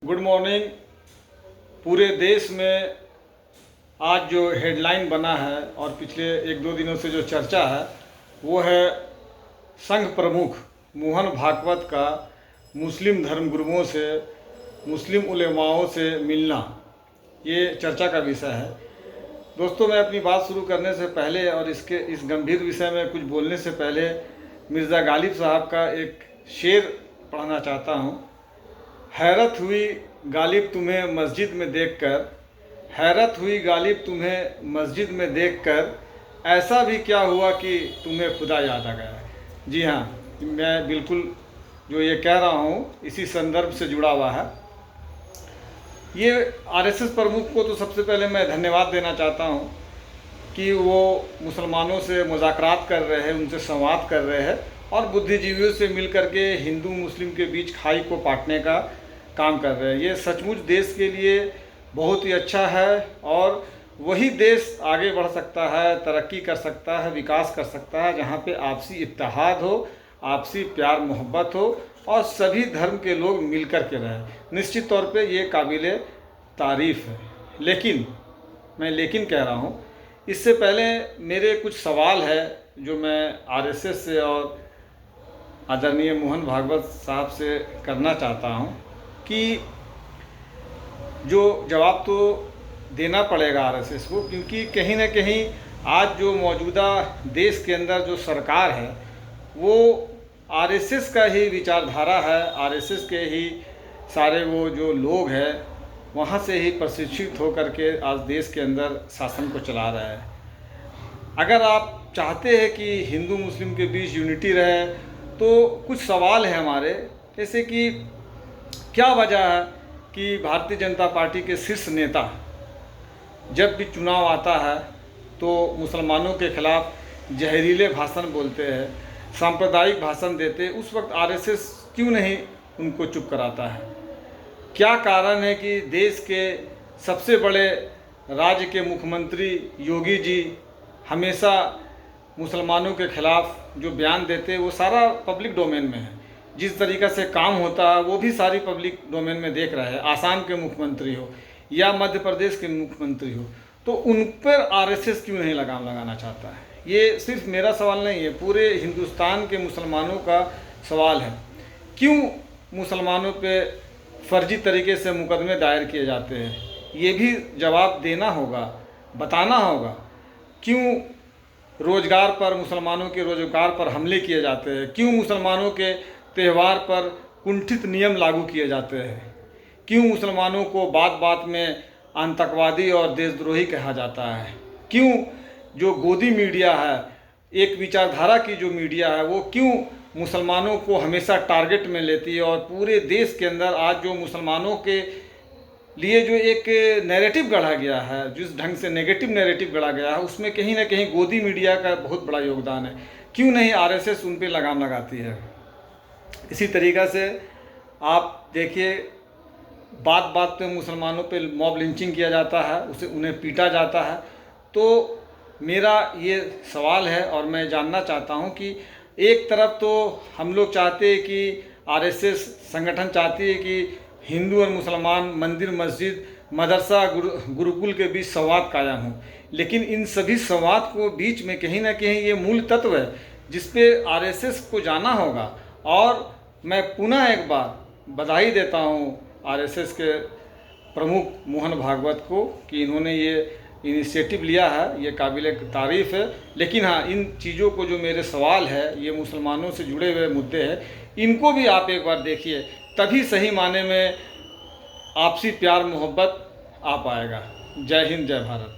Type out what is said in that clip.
Good morning. पूरे देश में आज जो हेडलाइन बना है और पिछले एक दो दिनों से जो चर्चा है वो है संघ प्रमुख मोहन भागवत का मुस्लिम धर्मगुरुओं से, मुस्लिम उलेमाओं से मिलना, ये चर्चा का विषय है। दोस्तों, मैं अपनी बात शुरू करने से पहले और इस गंभीर विषय में कुछ बोलने से पहले मिर्ज़ा गालिब साहब का एक शेर पढ़ना चाहता हूँ। हैरत हुई गालिब तुम्हें मस्जिद में देखकर, हैरत हुई गालिब तुम्हें मस्जिद में देखकर, ऐसा भी क्या हुआ कि तुम्हें खुदा याद आ गया। जी हाँ, मैं बिल्कुल जो ये कह रहा हूँ इसी संदर्भ से जुड़ा हुआ है। ये आरएसएस प्रमुख को तो सबसे पहले मैं धन्यवाद देना चाहता हूँ कि वो मुसलमानों से मुज़ाकरात कर रहे हैं, उनसे संवाद कर रहे हैं और बुद्धिजीवियों से मिल करके हिंदू मुस्लिम के बीच खाई को पाटने का काम कर रहे हैं। ये सचमुच देश के लिए बहुत ही अच्छा है और वही देश आगे बढ़ सकता है, तरक्की कर सकता है, विकास कर सकता है जहाँ पे आपसी इत्तेहाद हो, आपसी प्यार मोहब्बत हो और सभी धर्म के लोग मिल कर के रहें। निश्चित तौर पे ये काबिले तारीफ़ है। लेकिन मैं कह रहा हूँ, इससे पहले मेरे कुछ सवाल है जो मैं आरएसएस से और आदरणीय मोहन भागवत साहब से करना चाहता हूँ कि जो जवाब तो देना पड़ेगा आरएसएस को, क्योंकि कहीं ना कहीं आज जो मौजूदा देश के अंदर जो सरकार है वो आरएसएस का ही विचारधारा है, आरएसएस के ही सारे वो जो लोग हैं वहाँ से ही प्रशिक्षित होकर के आज देश के अंदर शासन को चला रहा है। अगर आप चाहते हैं कि हिंदू मुस्लिम के बीच यूनिटी रहे तो कुछ सवाल है हमारे, जैसे कि क्या वजह है कि भारतीय जनता पार्टी के शीर्ष नेता जब भी चुनाव आता है तो मुसलमानों के खिलाफ जहरीले भाषण बोलते हैं, सांप्रदायिक भाषण देते हैं, उस वक्त आरएसएस क्यों नहीं उनको चुप कराता है? क्या कारण है कि देश के सबसे बड़े राज्य के मुख्यमंत्री योगी जी हमेशा मुसलमानों के खिलाफ जो बयान देते हैं वो सारा पब्लिक डोमेन में है, जिस तरीक़े से काम होता है वो भी सारी पब्लिक डोमेन में देख रहा है। आसाम के मुख्यमंत्री हो या मध्य प्रदेश के मुख्यमंत्री हो, तो उन पर आरएसएस क्यों नहीं लगाम लगाना चाहता है? ये सिर्फ मेरा सवाल नहीं है, पूरे हिंदुस्तान के मुसलमानों का सवाल है। क्यों मुसलमानों पे फर्जी तरीके से मुकदमे दायर किए जाते हैं? ये भी जवाब देना होगा, बताना होगा। क्यों रोज़गार पर, मुसलमानों के रोज़गार पर हमले किए जाते हैं? क्यों मुसलमानों के त्यौहार पर कुंठित नियम लागू किए जाते हैं? क्यों मुसलमानों को बात बात में आतंकवादी और देशद्रोही कहा जाता है? क्यों जो गोदी मीडिया है, एक विचारधारा की जो मीडिया है, वो क्यों मुसलमानों को हमेशा टारगेट में लेती है? और पूरे देश के अंदर आज जो मुसलमानों के लिए जो एक नैरेटिव गढ़ा गया है, जिस ढंग से नेगेटिव नैरेटिव गढ़ा गया है, उसमें कहीं ना कहीं गोदी मीडिया का बहुत बड़ा योगदान है। क्यों नहीं आरएसएस उन पर लगाम लगाती है? इसी तरीक़ा से आप देखिए, बात बात पे मुसलमानों पे मॉब लिंचिंग किया जाता है, उन्हें पीटा जाता है। तो मेरा ये सवाल है और मैं जानना चाहता हूँ कि एक तरफ तो हम लोग चाहते हैं कि आरएसएस संगठन चाहती है कि हिंदू और मुसलमान मंदिर, मस्जिद, मदरसा, गुरुकुल के बीच संवाद कायम हो, लेकिन इन सभी संवाद को बीच में कहीं ना कहीं ये मूल तत्व है जिस पे आरएसएस को जाना होगा। और मैं पुनः एक बार बधाई देता हूँ आरएसएस के प्रमुख मोहन भागवत को कि इन्होंने ये इनिशिएटिव लिया है, ये काबिल तारीफ़ है। लेकिन हाँ, इन चीज़ों को जो मेरे सवाल है, ये मुसलमानों से जुड़े हुए मुद्दे हैं, इनको भी आप एक बार देखिए, तभी सही माने में आपसी प्यार मोहब्बत आ पाएगा। जय हिंद, जय भारत।